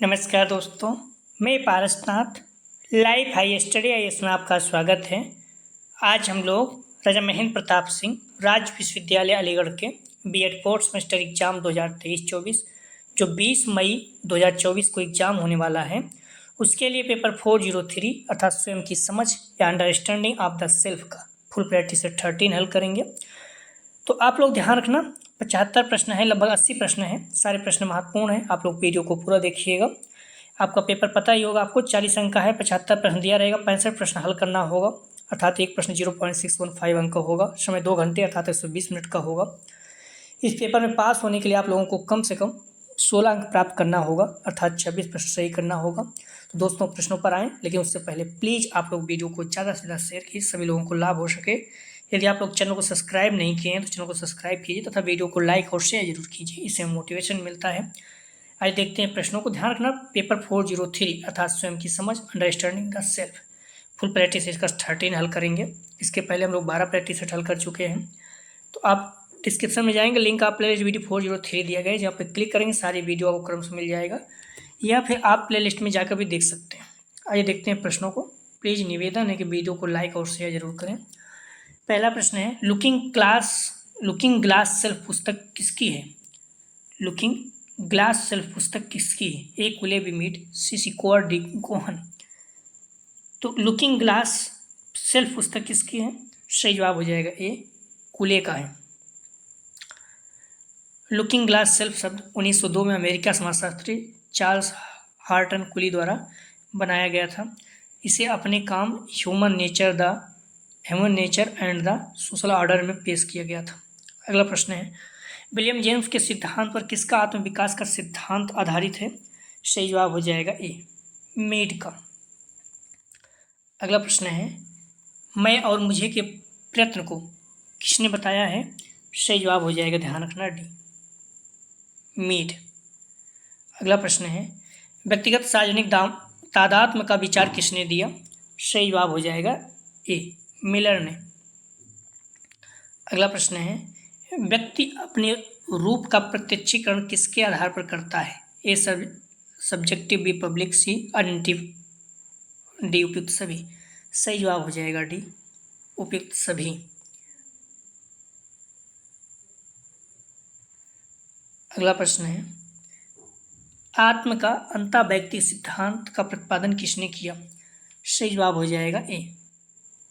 नमस्कार दोस्तों, मैं Parasnath life high study IAS में आपका स्वागत है। आज हम लोग राजा महेंद्र प्रताप सिंह राज्य विश्वविद्यालय अलीगढ़ के बीएड फोर्थ सेमेस्टर एग्जाम 2023-24 जो 20 मई 2024 को एग्जाम होने वाला है, उसके लिए पेपर 403 अर्थात स्वयं की समझ या अंडरस्टैंडिंग ऑफ द सेल्फ का फुल प्रैक्टिस से 13 हल करेंगे। तो आप लोग ध्यान रखना, 75 प्रश्न है, लगभग 80 प्रश्न है, सारे प्रश्न महत्वपूर्ण हैं। आप लोग वीडियो को पूरा देखिएगा। आपका पेपर पता ही होगा, आपको 40 अंक का है, 75 प्रश्न दिया रहेगा, 65 प्रश्न हल करना होगा, अर्थात एक प्रश्न 0.615 अंक का होगा। समय 2 घंटे अर्थात 120 मिनट का होगा। इस पेपर में पास होने के लिए आप लोगों को कम से कम 16 अंक प्राप्त करना होगा, अर्थात 26 प्रश्न सही करना होगा। तो दोस्तों प्रश्नों पर आएँ, लेकिन उससे पहले प्लीज़ आप लोग वीडियो को ज़्यादा से ज़्यादा शेयर कीजिए, सभी लोगों को लाभ हो सके। यदि आप लोग चैनल को सब्सक्राइब नहीं किए हैं तो चैनल को सब्सक्राइब कीजिए तथा वीडियो को लाइक और शेयर जरूर कीजिए, इससे मोटिवेशन मिलता है। आज देखते हैं प्रश्नों को। ध्यान रखना, पेपर 403 अर्थात स्वयं की समझ understanding the self full practice इसका 13 हल करेंगे। इसके पहले हम लोग 12 प्रैक्टिस हल कर चुके हैं। तो आप डिस्क्रिप्शन में जाएंगे, लिंक आप प्ले लिस्ट वीडियो 403 दिया गया है, जहाँ पे क्लिक करेंगे सारी वीडियो आपको क्रम से मिल जाएगा, या फिर आप प्ले लिस्ट में जाकर भी देख सकते हैं। आइए देखते हैं प्रश्नों को। प्लीज़ निवेदन है कि वीडियो को लाइक और शेयर जरूर करें। पहला प्रश्न है, लुकिंग ग्लास सेल्फ पुस्तक किसकी है? लुकिंग ग्लास सेल्फ पुस्तक किसकी है? ए कुले बिमिट सिसिकोर डी गोहन। तो लुकिंग ग्लास सेल्फ पुस्तक किसकी है? सही जवाब हो जाएगा ए कुले का है। लुकिंग ग्लास सेल्फ शब्द 1902 में अमेरिका समाजशास्त्री चार्ल्स हार्टन कुली द्वारा बनाया गया था। इसे अपने काम human nature and the social order में पेश किया गया था। अगला प्रश्न है, विलियम जेम्स के सिद्धांत पर किसका आत्मविकास का सिद्धांत आधारित है? सही जवाब हो जाएगा ए मीड का। अगला प्रश्न है, मैं और मुझे के प्रयत्न को किसने बताया है? सही जवाब हो जाएगा, ध्यान रखना, डी मीड। अगला प्रश्न है, व्यक्तिगत सार्वजनिक तादात्म्य का विचार किसने दिया? सही जवाब हो जाएगा ए मिलर ने। अगला प्रश्न है, व्यक्ति अपने रूप का प्रत्यक्षीकरण किसके आधार पर करता है? ए सब्जेक्टिव, बी पब्लिक, सी अनटिव, डी उपयुक्त सभी। सही जवाब हो जाएगा डी उपयुक्त सभी। अगला प्रश्न है, आत्म का अंतः व्यक्ति सिद्धांत का प्रतिपादन किसने किया? सही जवाब हो जाएगा ए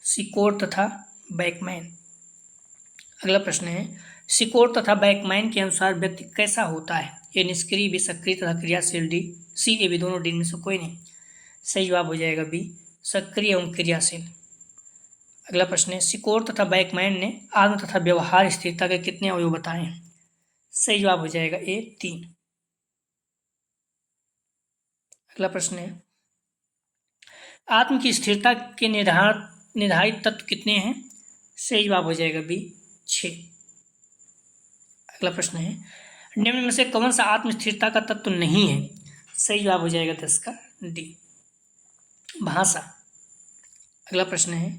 सिकोर तथा बैकमैन। अगला प्रश्न है, सिकोर तथा बैकमैन के अनुसार व्यक्ति कैसा होता है? ए निष्क्रिय, बी सक्रिय तथा क्रियाशील, डी सी ए बी दोनों, डी में से कोई नहीं। सही जवाब हो जाएगा बी सक्रिय एवं क्रियाशील। अगला प्रश्न है, सिकोर तथा बैकमैन ने आत्म तथा व्यवहार स्थिरता के कितने अवयव बताए हैं? सही जवाब हो जाएगा ए 3। अगला प्रश्न है, आत्म की स्थिरता के निर्धारित तत्व कितने हैं? सही जवाब हो जाएगा बी 6। अगला प्रश्न है, निम्न में से कौन सा आत्म स्थिरता का तत्व नहीं है? सही जवाब हो जाएगा 10 का डी भाषा। अगला प्रश्न है,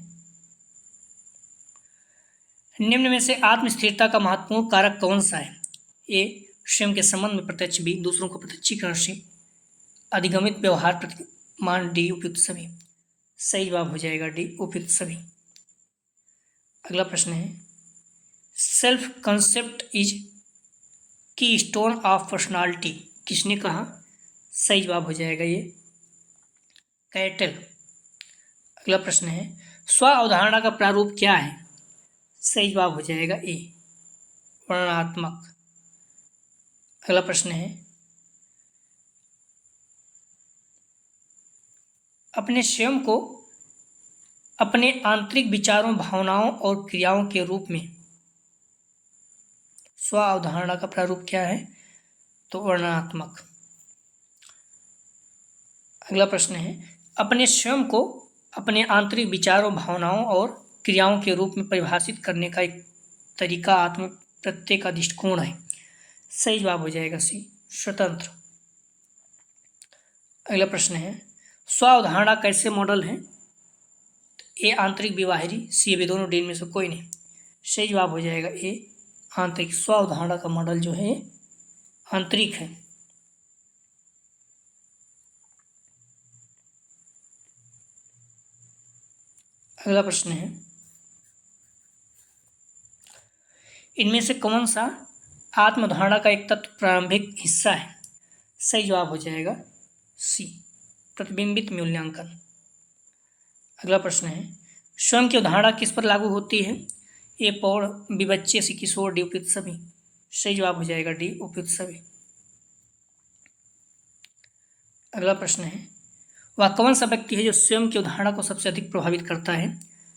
निम्न में से आत्म स्थिरता का महत्वपूर्ण कारक कौन सा है? ए स्वयं के संबंध में प्रत्यक्ष, बी दूसरों को प्रत्यक्षीकरण से अधिगमित व्यवहार प्रतिमान, डी उपयुक्त सभी। सही जवाब हो जाएगा डी उपयुक्त सभी। अगला प्रश्न है, सेल्फ कंसेप्ट इज की स्टोन ऑफ पर्सनालिटी किसने कहा? सही जवाब हो जाएगा ये कैटल। अगला प्रश्न है, स्व अवधारणा का प्रारूप क्या है? सही जवाब हो जाएगा ए वर्णनात्मक। अगला प्रश्न है, अपने स्वयं को अपने आंतरिक विचारों, भावनाओं और क्रियाओं के रूप में स्व अवधारणा का प्रारूप क्या है? तो वर्णनात्मक। अगला प्रश्न है, अपने स्वयं को अपने आंतरिक विचारों, भावनाओं और क्रियाओं के रूप में परिभाषित करने का एक तरीका आत्म प्रत्यय का दृष्टिकोण है। सही जवाब हो जाएगा सी स्वतंत्र। अगला प्रश्न है, स्व अवधारणा कैसे मॉडल है? ए आंतरिक, बी बाहरी, सी बी दोनों, डी में से कोई नहीं। सही जवाब हो जाएगा ए आंतरिक। स्व अवधारणा का मॉडल जो है आंतरिक है। अगला प्रश्न है, इनमें से कौन सा आत्मधारणा का एक तत्व प्रारंभिक हिस्सा है? सही जवाब हो जाएगा सी, प्रतिबिंबित मूल्यांकन। अगला प्रश्न है, स्वयं की अवधारणा किस पर लागू होती है? ए पौड़, बी बच्चे, सी किशोर, डी उपयुक्त सभी। सही जवाब हो जाएगा डी, उपयुक्त सभी। अगला प्रश्न है, वह कौन सा व्यक्ति है जो स्वयं की अवधारणा को सबसे अधिक प्रभावित करता है?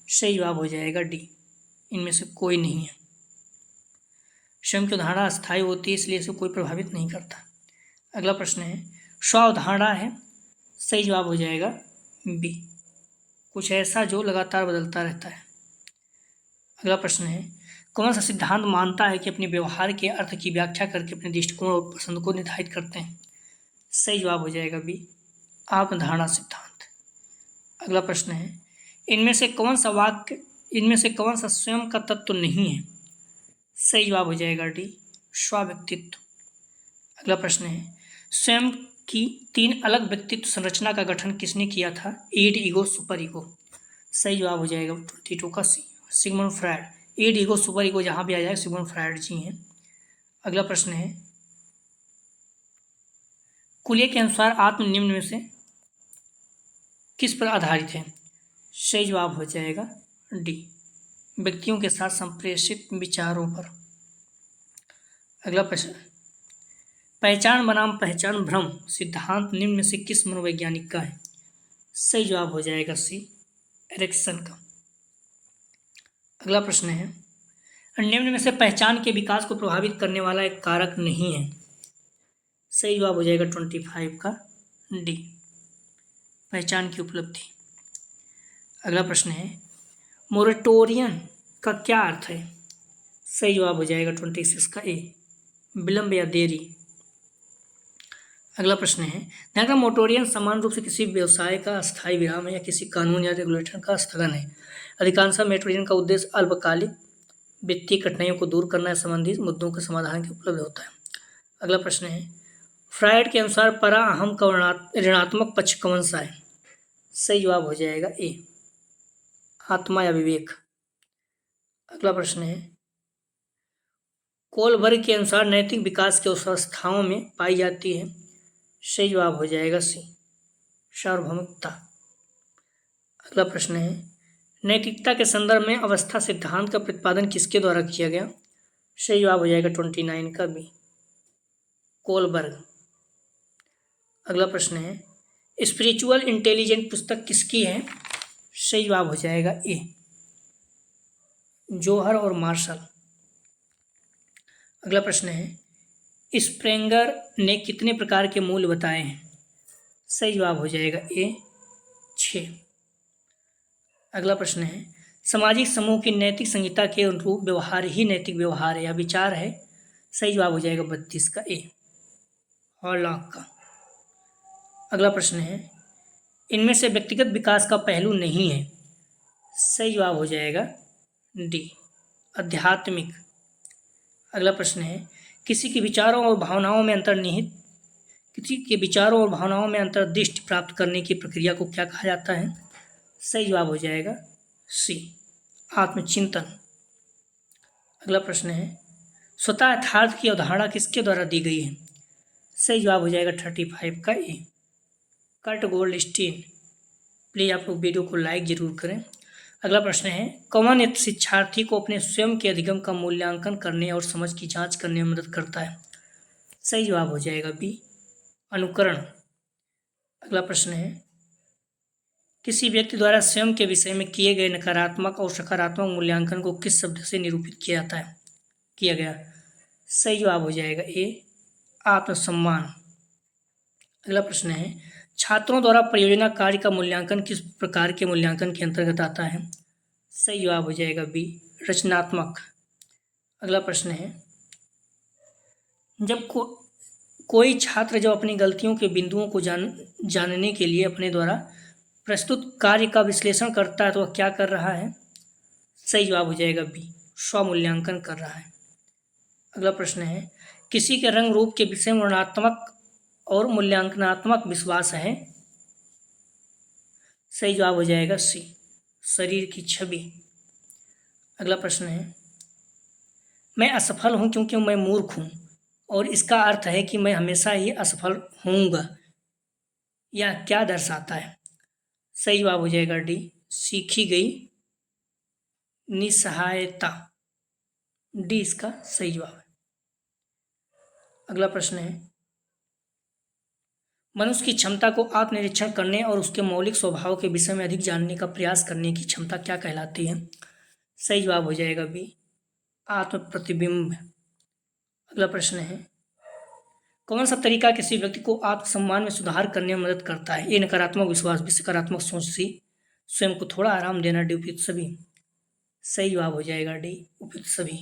सही जवाब हो जाएगा डी, इनमें से कोई नहीं है। स्वयं की अवधारणा अस्थायी होती है, इसलिए इसे कोई प्रभावित नहीं करता। अगला प्रश्न है, स्व अवधारणा है? सही जवाब हो जाएगा बी, कुछ ऐसा जो लगातार बदलता रहता है। अगला प्रश्न है, कौन सा सिद्धांत मानता है कि अपने व्यवहार के अर्थ की व्याख्या करके अपने दृष्टिकोण और पसंद को निर्धारित करते हैं? सही जवाब हो जाएगा बी, आत्मधारणा सिद्धांत। अगला प्रश्न है, इनमें से कौन सा स्वयं का तत्व नहीं है? सही जवाब हो जाएगा डी, स्व-व्यक्तित्व। अगला प्रश्न है, स्वयं की 3 अलग व्यक्तित्व संरचना का गठन किसने किया था? Id, ego, super ego. सही जवाब हो जाएगा 22 का C, Sigmund Freud. Id, ego, super ego जहां भी आ जाए सिगमंड फ्रायड जी हैं। अगला प्रश्न है, कुलिये के अनुसार आत्म निम्न में से किस पर आधारित है? सही जवाब हो जाएगा डी, व्यक्तियों के साथ संप्रेषित विचारों पर। अगला प्रश्न, पहचान बनाम पहचान भ्रम सिद्धांत निम्न में से किस मनोवैज्ञानिक का है? सही जवाब हो जाएगा सी, एरिक्सन का। अगला प्रश्न है, निम्न में से पहचान के विकास को प्रभावित करने वाला एक कारक नहीं है? सही जवाब हो जाएगा 25 का डी, पहचान की उपलब्धि। अगला प्रश्न है, मोरेटोरियन का क्या अर्थ है? सही जवाब हो जाएगा 26 का ए, विलंब या देरी। अगला प्रश्न है, ध्यान रखना मोरेटोरियन सामान्य रूप से किसी व्यवसाय का अस्थायी विराम है या किसी कानून या रेगुलेशन का स्थगन है। अधिकांशतः मोरेटोरियम का उद्देश्य अल्पकालिक वित्तीय कठिनाइयों को दूर करना या संबंधित मुद्दों के समाधान के उपलब्ध होता है। अगला प्रश्न है, फ्रायड के अनुसार परा अहम का ऋणात्मक पक्ष कौन सा है? सही जवाब हो जाएगा ए, आत्मा या विवेक। अगला प्रश्न है, कोलबर्ग के अनुसार नैतिक विकास की अवस्थाओं में पाई जाती है? सही जवाब हो जाएगा सी, सार्वभौमिकता। अगला प्रश्न है, नैतिकता के संदर्भ में अवस्था सिद्धांत का प्रतिपादन किसके द्वारा किया गया? सही जवाब हो जाएगा 29 का बी, कोलबर्ग। अगला प्रश्न है, स्पिरिचुअल इंटेलिजेंट पुस्तक किसकी है? सही जवाब हो जाएगा ए, जोहर और मार्शल। अगला प्रश्न है, स्प्रेंगर ने कितने प्रकार के मूल्य बताए हैं? सही जवाब हो जाएगा ए, 6। अगला प्रश्न है, सामाजिक समूह की नैतिक संहिता के अनुरूप व्यवहार ही नैतिक व्यवहार है या विचार है? सही जवाब हो जाएगा 32 का ए, हॉलॉक का। अगला प्रश्न है, इनमें से व्यक्तिगत विकास का पहलू नहीं है? सही जवाब हो जाएगा डी, आध्यात्मिक। अगला प्रश्न है, किसी के विचारों और भावनाओं में अंतर्दृष्टि प्राप्त करने की प्रक्रिया को क्या कहा जाता है? सही जवाब हो जाएगा सी, आत्मचिंतन। अगला प्रश्न है, स्वतः यथार्थ की अवधारणा किसके द्वारा दी गई है? सही जवाब हो जाएगा 35 का ए, कर्ट गोल्डस्टीन। प्लीज़ आप लोग वीडियो को लाइक जरूर करें। अगला प्रश्न है, कौन एक शिक्षार्थी को अपने स्वयं के अधिगम का मूल्यांकन करने और समझ की जांच करने में मदद करता है? सही जवाब हो जाएगा बी, अनुकरण। अगला प्रश्न है, किसी व्यक्ति द्वारा स्वयं के विषय में किए गए नकारात्मक और सकारात्मक मूल्यांकन को किस शब्द से निरूपित किया गया? सही जवाब हो जाएगा ए, आत्मसम्मान। अगला प्रश्न है, छात्रों द्वारा परियोजना कार्य का मूल्यांकन किस प्रकार के मूल्यांकन के अंतर्गत आता है? सही जवाब हो जाएगा बी, रचनात्मक। अगला प्रश्न है, जब कोई छात्र जब अपनी गलतियों के बिंदुओं को जानने के लिए अपने द्वारा प्रस्तुत कार्य का विश्लेषण करता है तो वह क्या कर रहा है? सही जवाब हो जाएगा बी, स्वमूल्यांकन कर रहा है। अगला प्रश्न है, किसी के रंग रूप के विषय में ऋणात्मक और मूल्यांकनात्मक विश्वास है? सही जवाब हो जाएगा सी, शरीर की छवि। अगला प्रश्न है, मैं असफल हूँ क्योंकि मैं मूर्ख हूँ, और इसका अर्थ है कि मैं हमेशा ही असफल होऊंगा। यह क्या दर्शाता है? सही जवाब हो जाएगा डी, सीखी गई निसहायता। डी इसका सही जवाब है। अगला प्रश्न है, मनुष्य की क्षमता को आत्मनिरीक्षण करने और उसके मौलिक स्वभाव के विषय में अधिक जानने का प्रयास करने की क्षमता क्या कहलाती है? सही जवाब हो जाएगा बी, आत्म प्रतिबिंब। अगला प्रश्न है, कौन सा तरीका किसी व्यक्ति को आत्मसम्मान में सुधार करने में मदद करता है? ए नकारात्मक विश्वास, बी सकारात्मक सोच, सी स्वयं को थोड़ा आराम देना, डी उपयुक्त सभी। सही जवाब हो जाएगा डी, उपयुक्त सभी।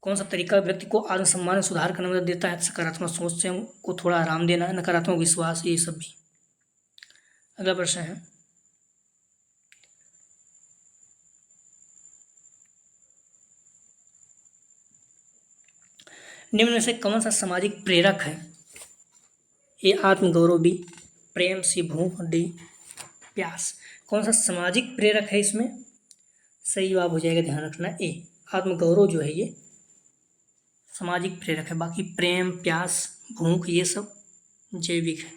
कौन सा तरीका व्यक्ति को आत्मसम्मान में सुधार करने में मदद देता है? सकारात्मक सोच, स्वयं को थोड़ा आराम देना, नकारात्मक विश्वास, ये सब भी। अगला प्रश्न है, निम्न में से कौन सा सामाजिक प्रेरक है? ए आत्मगौरव, बी प्रेम, सी भूख, डी प्यास। कौन सा सामाजिक प्रेरक है इसमें? सही जवाब हो जाएगा, ध्यान रखना, ए आत्मगौरव जो है ये सामाजिक प्रेरक है। बाकी प्रेम, प्यास, भूख ये सब जैविक है।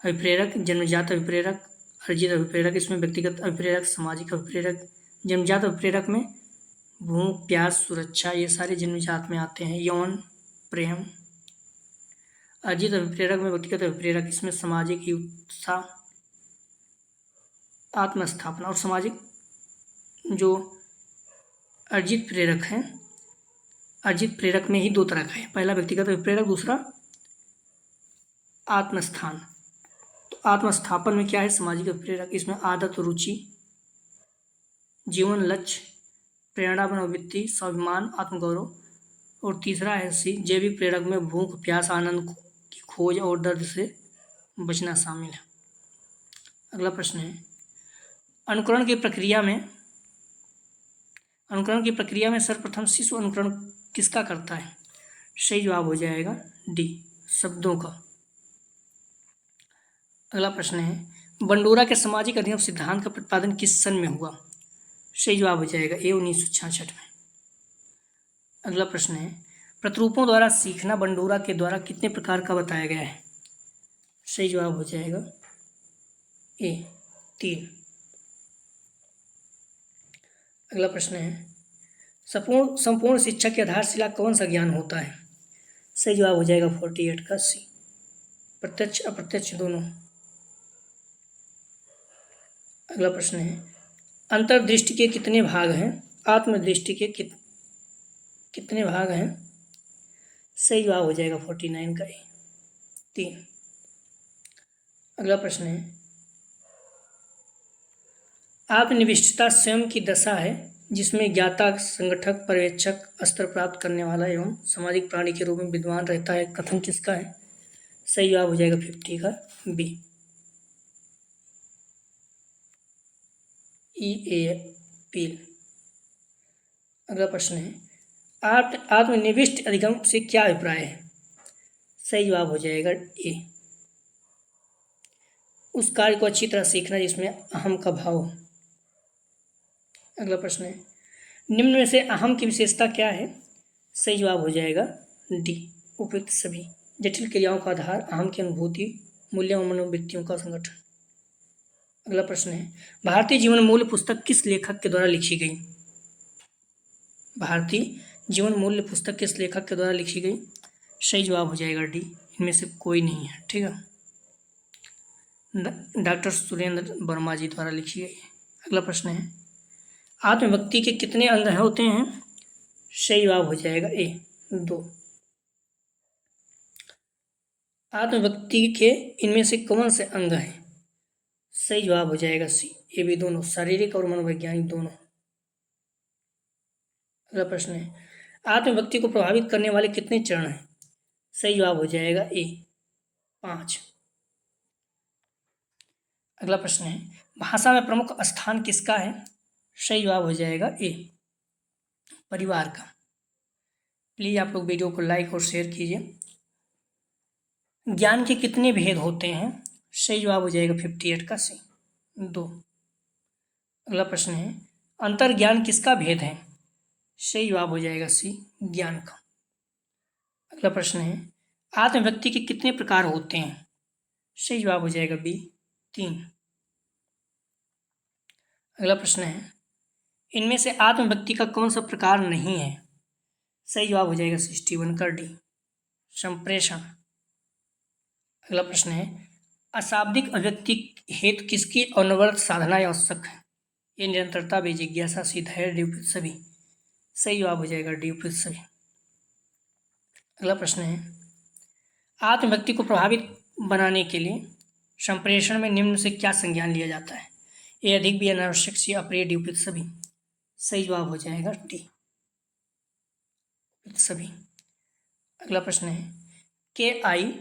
अभिप्रेरक, जन्मजात अभिप्रेरक, अर्जित अभिप्रेरक, इसमें व्यक्तिगत अभिप्रेरक, सामाजिक अभिप्रेरक। जन्मजात अभिप्रेरक में भूख, प्यास, सुरक्षा ये सारे जन्मजात में आते हैं। यौन, प्रेम। अर्जित अभिप्रेरक में व्यक्तिगत अभिप्रेरक, इसमें सामाजिक, उत्साह, आत्मस्थापना। और सामाजिक जो अर्जित प्रेरक हैं, अर्जित प्रेरक में ही दो तरह का है, पहला व्यक्तिगत अभिप्रेरक, दूसरा आत्मस्थान। तो आत्मस्थापन में क्या है? सामाजिक अभिप्रेरक, इसमें आदत, रुचि, जीवन लक्ष्य, प्रेरणा, मनोवृत्ति, स्वाभिमान, आत्मगौरव। और तीसरा है सी जैविक प्रेरक में भूख, प्यास, आनंद की खोज और दर्द से बचना शामिल है। अगला प्रश्न है, अनुकरण की प्रक्रिया में सर्वप्रथम शिशु अनुकरण किसका करता है? सही जवाब हो जाएगा डी, शब्दों का। अगला प्रश्न है, बंडोरा के सामाजिक अधिनियम सिद्धांत का प्रतिपादन किस सन में हुआ? सही जवाब हो जाएगा ए 1966 में। अगला प्रश्न है, प्रतिरूपों द्वारा सीखना बंडोरा के द्वारा कितने प्रकार का बताया गया है? सही जवाब हो जाएगा ए 3। अगला प्रश्न है, संपूर्ण शिक्षा की आधारशिला कौन सा ज्ञान होता है? सही जवाब हो जाएगा 48 का सी, प्रत्यक्ष अप्रत्यक्ष दोनों। अगला प्रश्न है, अंतर्दृष्टि के कितने भाग हैं? आत्मदृष्टि के कितने भाग हैं? सही जवाब हो जाएगा 49 का ए 3। अगला प्रश्न है, आत्मनिविष्टता स्वयं की दशा है जिसमें ज्ञाता, संगठक, पर्यवेक्षक, अस्त्र प्राप्त करने वाला एवं सामाजिक प्राणी के रूप में विद्वान रहता है। कथन किसका है? सही जवाब हो जाएगा 50 का बी, ई ए पील। अगला प्रश्न है, आत्मनिविष्ट अधिगम से क्या अभिप्राय है? सही जवाब हो जाएगा ए, उस कार्य को अच्छी तरह सीखना जिसमें अहम का भाव हो। अगला प्रश्न है, निम्न में से अहम की विशेषता क्या है? सही जवाब हो जाएगा डी, उपयुक्त सभी। जटिल क्रियाओं का आधार, अहम की अनुभूति, मूल्यों और मनोवृत्तियों का संगठन। अगला प्रश्न है, भारतीय जीवन मूल्य पुस्तक किस लेखक के द्वारा लिखी गई? भारतीय जीवन मूल्य पुस्तक किस लेखक के द्वारा लिखी गई? सही जवाब हो जाएगा डी, इनमें से कोई नहीं है। ठीक है, डॉक्टर सुरेंद्र वर्मा जी द्वारा लिखी गई। अगला प्रश्न है, आत्मव्यक्ति के कितने अंग होते हैं? सही जवाब हो जाएगा ए 2। आत्मव्यक्ति के इनमें से कौन से अंग हैं? सही जवाब हो जाएगा सी, ये भी दोनों, शारीरिक और मनोवैज्ञानिक दोनों। अगला प्रश्न है, आत्मव्यक्ति को प्रभावित करने वाले कितने चरण हैं? सही जवाब हो जाएगा ए 5। अगला प्रश्न है, भाषा में प्रमुख स्थान किसका है? सही जवाब हो जाएगा ए, परिवार का। प्लीज आप लोग वीडियो को लाइक और शेयर कीजिए। ज्ञान के कितने भेद होते हैं? सही जवाब हो जाएगा 58 का सी, 2। अगला प्रश्न है, अंतर्ज्ञान किसका भेद है? सही जवाब हो जाएगा सी, ज्ञान का। अगला प्रश्न है, आत्म व्यक्ति के कितने प्रकार होते हैं? सही जवाब हो जाएगा बी, 3। अगला प्रश्न है, इनमें से आत्म व्यक्ति का कौन सा प्रकार नहीं है? सही जवाब हो जाएगा 61 का डी, संप्रेषण। अगला प्रश्न है, अशाब्दिक अभिव्यक्ति हेतु किसकी अनवरत साधना आवश्यक है? ये निरंतरता, जिज्ञासा, धैर्य, ड्यूपी सभी। सही जवाब हो जाएगा ड्यूपी सभी। अगला प्रश्न है, आत्म व्यक्ति को प्रभावित बनाने के लिए संप्रेषण में निम्न से क्या संज्ञान लिया जाता है? ए अधिक, बी अनावश्यक, सी अप्रिय, डी उपयुक्त सभी। सही जवाब हो जाएगा डी, सभी। अगला प्रश्न है, के आई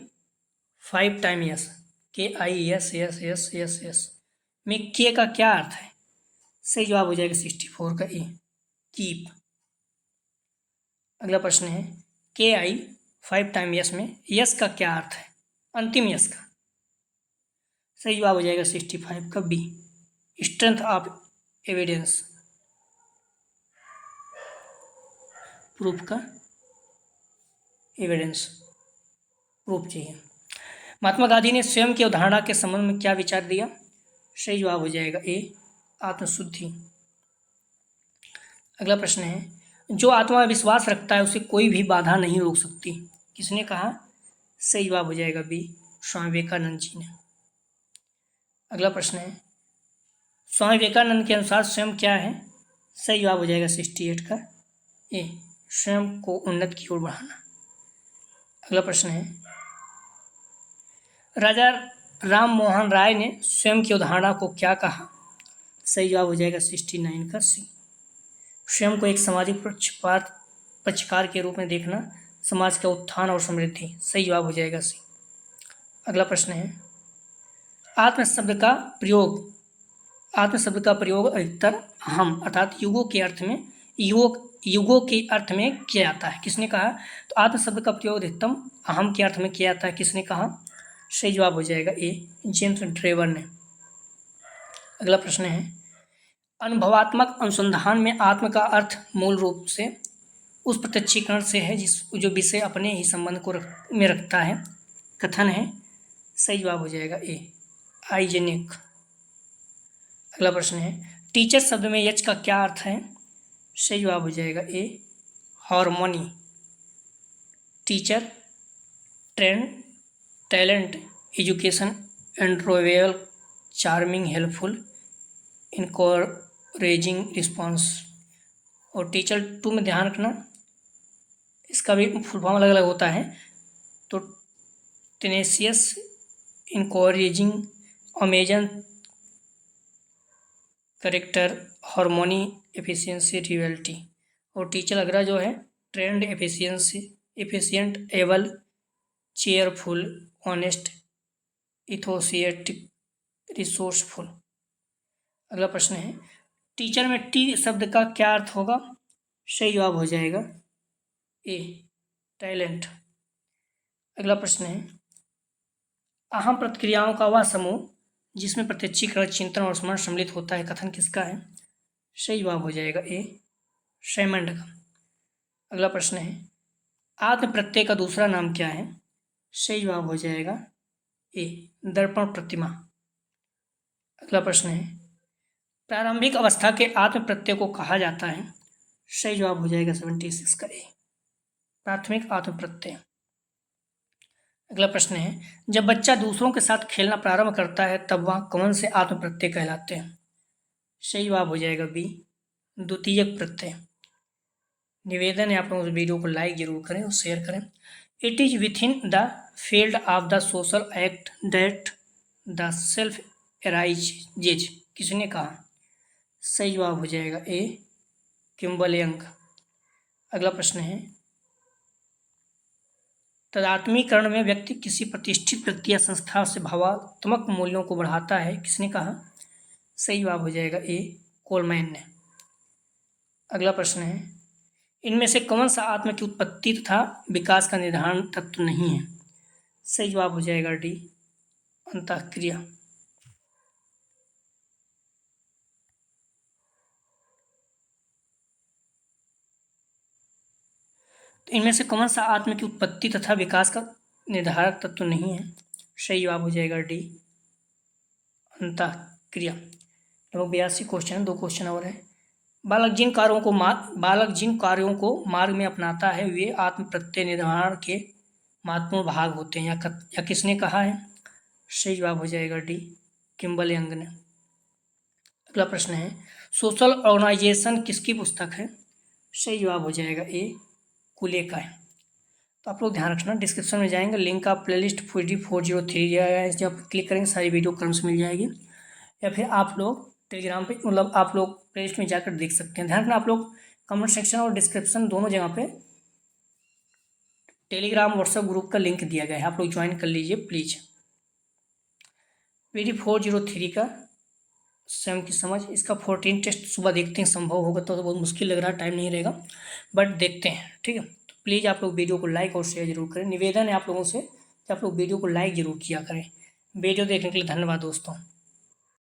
5 टाइम यस, के आई yes yes yes yes yes में के का क्या अर्थ है? सही जवाब हो जाएगा 64 का ए, कीप। अगला प्रश्न है, के आई 5 टाइम यस में यस का क्या अर्थ है? अंतिम यस का। सही जवाब हो जाएगा 65 का B, strength of evidence, proof का एविडेंस, प्रूफ चाहिए। महात्मा गांधी ने स्वयं की अवधारणा के संबंध में क्या विचार दिया? सही जवाब हो जाएगा ए, आत्मशुद्धि। अगला प्रश्न है, जो आत्मा में विश्वास रखता है उसे कोई भी बाधा नहीं रोक सकती, किसने कहा? सही जवाब हो जाएगा बी, स्वामी विवेकानंद जी ने। अगला प्रश्न है, स्वामी विवेकानंद के अनुसार स्वयं क्या है? सही जवाब हो जाएगा 68 का ए, स्वयं को उन्नत की ओर बढ़ाना। अगला प्रश्न है, राजा राम मोहन राय ने स्वयं की अवधारणा को क्या कहा? सही जवाब हो जाएगा 69 का सी, स्वयं को एक सामाजिक पक्षकार के रूप में देखना, समाज का उत्थान और समृद्धि। सही जवाब हो जाएगा सी। अगला प्रश्न है, आत्म शब्द का प्रयोग अधिकतर हम अर्थात युगों के अर्थ में किया जाता है, किसने कहा? तो आत्म शब्द का प्रयोग अधिकतम अहम के अर्थ में किया जाता है, किसने कहा? सही जवाब हो जाएगा ए, जेम्स ड्रेवर ने। अगला प्रश्न है, अनुभवात्मक अनुसंधान में आत्म का अर्थ मूल रूप से उस प्रत्यक्षीकरण से है जो विषय अपने ही संबंध को में रखता है, कथन है। सही जवाब हो जाएगा ए, आइजेनिक। अगला प्रश्न है, टीचर शब्द में यच का क्या अर्थ है? सही जवाब हो जाएगा A, harmony. Teacher, trained, talent, education, एंड्रोवेल, चार्मिंग, हेल्पफुल, इनकरेजिंग, रिस्पॉन्स। और टीचर 2 में ध्यान रखना, इसका भी फुल फॉर्म अलग अलग होता है। तो tenacious, encouraging, amazing, character, harmony, efficiency, reality. और टीचर अगला जो है, trained, efficient, able, cheerful, honest, enthusiastic, resourceful. अगला प्रश्न है, टीचर में टी शब्द का क्या अर्थ होगा? सही जवाब हो जाएगा ए, टैलेंट। अगला प्रश्न है, अहम प्रतिक्रियाओं का वह समूह जिसमें प्रत्यक्षीकरण, चिंतन और स्मरण सम्मिलित होता है, कथन किसका है? सही जवाब हो जाएगा ए, शेमंड का। अगला प्रश्न है, आत्म प्रत्यय का दूसरा नाम क्या है? सही जवाब हो जाएगा ए, दर्पण प्रतिमा। अगला प्रश्न है, प्रारंभिक अवस्था के आत्म प्रत्यय को कहा जाता है? सही जवाब हो जाएगा 76 का ए, प्राथमिक आत्म प्रत्यय। अगला प्रश्न है, जब बच्चा दूसरों के साथ खेलना प्रारंभ करता है तब वह कौन से आत्म प्रत्यय कहलाते हैं? सही जवाब हो जाएगा बी, द्वितीयक प्रत्यय। निवेदन है आप लोग उस वीडियो को लाइक जरूर करें और शेयर करें। It is with in the field of the social act that the self arises, किसने कहा? सही जवाब हो जाएगा ए, किम्बल यंग। अगला प्रश्न है, तदात्मीकरण में व्यक्ति किसी प्रतिष्ठित व्यक्ति या संस्था से भावात्मक मूल्यों को बढ़ाता है, किसने कहा? सही जवाब हो जाएगा ए, कोलमैन ने। अगला प्रश्न है, इनमें से कौन सा आत्मा की उत्पत्ति तथा विकास का निर्धारण तत्व नहीं है? सही जवाब हो जाएगा डी, अंतःक्रिया। तो इनमें से कौन सा आत्म की उत्पत्ति तथा विकास का निर्धारक तत्व नहीं है? सही जवाब हो जाएगा डी, अंतःक्रिया। लगभग 82 क्वेश्चन, 2 क्वेश्चन और है। बालक जिन कार्यों को मार्ग में अपनाता है वे आत्म प्रत्यय निर्माण के महत्वपूर्ण भाग होते हैं, या किसने कहा है? सही जवाब हो जाएगा डी, किम्बल यंग ने। अगला प्रश्न है, सोशल ऑर्गेनाइजेशन किसकी पुस्तक है? सही जवाब हो जाएगा ए, कुले का है। तो आप लोग ध्यान रखना, डिस्क्रिप्शन में जाएंगे, लिंक आप प्लेलिस्ट 40403 जब क्लिक करेंगे सारी वीडियो क्रम से मिल जाएगी, या फिर आप लोग टेलीग्राम पे मतलब आप लोग प्लेलिस्ट में जाकर देख सकते हैं। ध्यान रखना आप लोग कमेंट सेक्शन और डिस्क्रिप्शन दोनों जगह पे टेलीग्राम व्हाट्सएप ग्रुप का लिंक दिया गया है, आप लोग ज्वाइन कर लीजिए प्लीज़। VD 403 का स्वयं की समझ, इसका 14 टेस्ट सुबह देखते हैं, संभव होगा तो बहुत मुश्किल लग रहा है, टाइम नहीं रहेगा बट देखते हैं, ठीक है। तो प्लीज़ आप लोग वीडियो को लाइक और शेयर जरूर करें, निवेदन है आप लोगों से कि आप लोग वीडियो को लाइक जरूर किया करें। वीडियो देखने के लिए धन्यवाद दोस्तों।